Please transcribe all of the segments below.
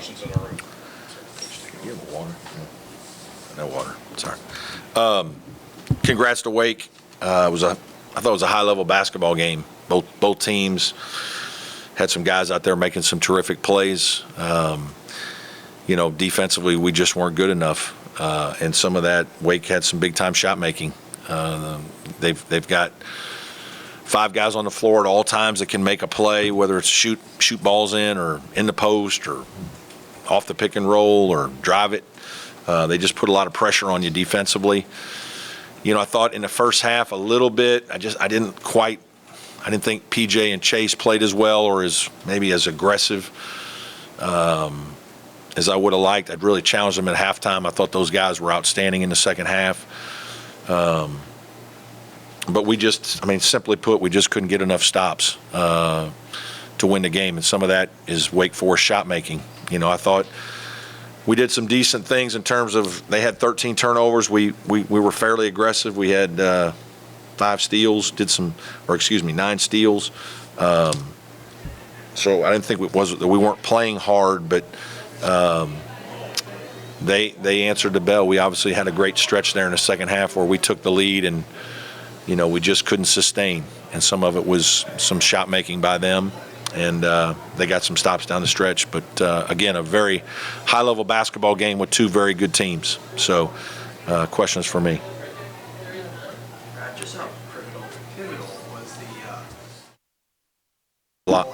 questions in our room. You have water? No water. Sorry. Congrats to Wake. I thought it was a high-level basketball game. Both teams had some guys out there making some terrific plays. Defensively, we just weren't good enough, and some of that Wake had some big-time shot making. They've got 5 guys on the floor at all times that can make a play, whether it's shoot balls in or in the post or off the pick and roll or drive it. They just put a lot of pressure on you defensively. I thought in the first half a little bit. I didn't think PJ and Chase played as well or maybe as aggressive as I would have liked. I'd really challenged them at halftime. I thought those guys were outstanding in the second half. But simply put, we just couldn't get enough stops to win the game. And some of that is Wake Forest shot making. I thought we did some decent things in terms of they had 13 turnovers. We were fairly aggressive. We had 9 steals. So I didn't think we weren't playing hard, but they answered the bell. We obviously had a great stretch there in the second half where we took the lead and we just couldn't sustain. And some of it was some shot making by them. And they got some stops down the stretch. But, again, a very high-level basketball game with 2 very good teams. So, questions for me. Just how pivotal was A lot.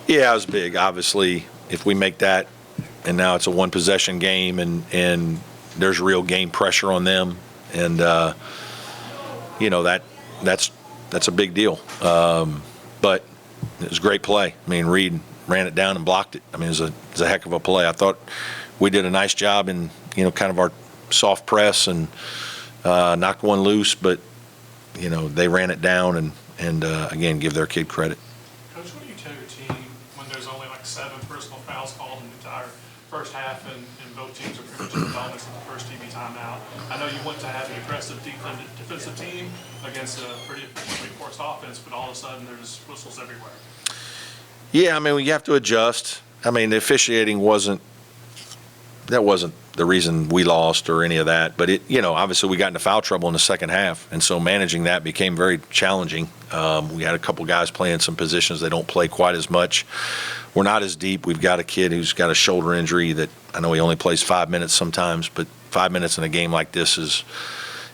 Yeah, it was big. Obviously, if we make that, and now it's a one-possession game, and there's real game pressure on them. And, that's a big deal. But it was a great play. Reed ran it down and blocked it. It was a heck of a play. I thought we did a nice job in, kind of our soft press and knocked one loose, but, they ran it down and again, give their kid credit. Coach, what do you tell your team when there's only like 7 personal fouls called in the entire first half and both teams are pretty much in the bonus in the first TV timeout? I know you want to have an aggressive defensive team against a pretty efficient Wake Forest offense, but all of a sudden there's whistles everywhere. Yeah, you have to adjust. The officiating wasn't the reason we lost or any of that, but obviously we got into foul trouble in the second half, and so managing that became very challenging. We had a couple guys playing some positions they don't play quite as much. We're not as deep. We've got a kid who's got a shoulder injury that I know he only plays 5 minutes sometimes, but 5 minutes in a game like this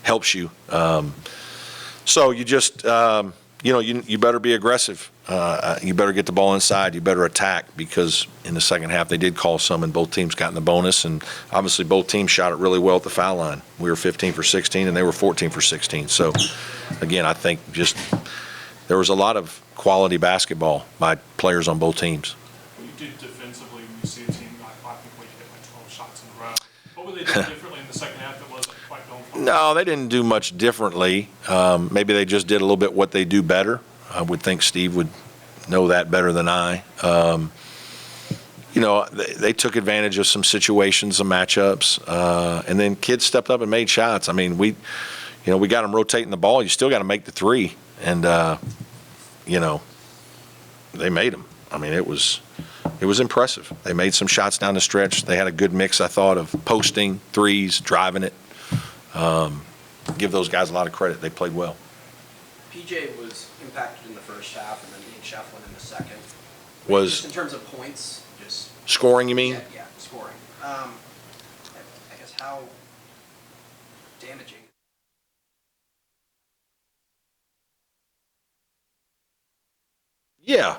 helps you. So you just you better be aggressive. You better get the ball inside. You better attack, because in the second half they did call some and both teams got in the bonus, and obviously both teams shot it really well at the foul line. We were 15 for 16 and they were 14 for 16. So again, I think just there was a lot of quality basketball by players on both teams. What you did defensively when you see a team like Wake hit like 12 shots in a row, what were they doing differently in the second half that wasn't quite going forward? No, they didn't do much differently. Maybe they just did a little bit what they do better. I would think Steve would know that better than I. They took advantage of some situations, some matchups, and then kids stepped up and made shots. We got them rotating the ball. You still got to make the 3, and they made them. It was impressive. They made some shots down the stretch. They had a good mix, I thought, of posting, threes, driving it. Give those guys a lot of credit. They played well. PJ was impacted in the first half and then Dean Shefflin in the second. Was just in terms of points, just scoring, you mean? Yeah, scoring. I guess how damaging. Yeah.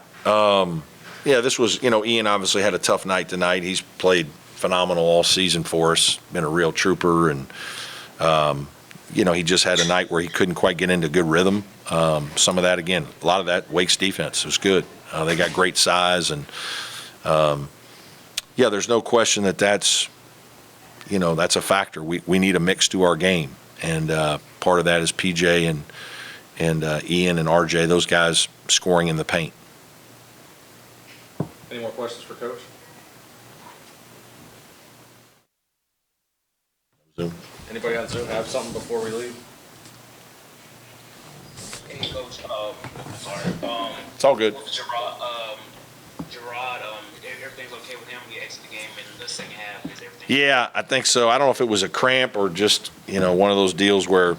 This was, Ian obviously had a tough night tonight. He's played phenomenal all season for us, been a real trooper, and he just had a night where he couldn't quite get into good rhythm. Some of that, again, a lot of that, Wake's defense was good. They got great size, and there's no question that's a factor. We need a mix to our game, and part of that is PJ and Ian and RJ, those guys scoring in the paint. Any more questions for Coach? Zoom. Anybody on Zoom have something before we leave? Hey, Coach. It's all good. Gerard, everything's okay with him? He second half with everything. Yeah, I think so. I don't know if it was a cramp or just, one of those deals where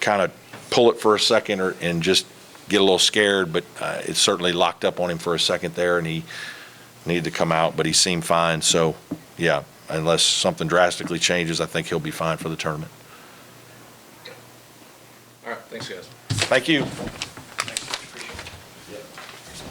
kind of pull it for a second and just get a little scared, but it certainly locked up on him for a second there, and he needed to come out, but he seemed fine. So, yeah, unless something drastically changes, I think he'll be fine for the tournament. All right, thanks, guys. Thank you.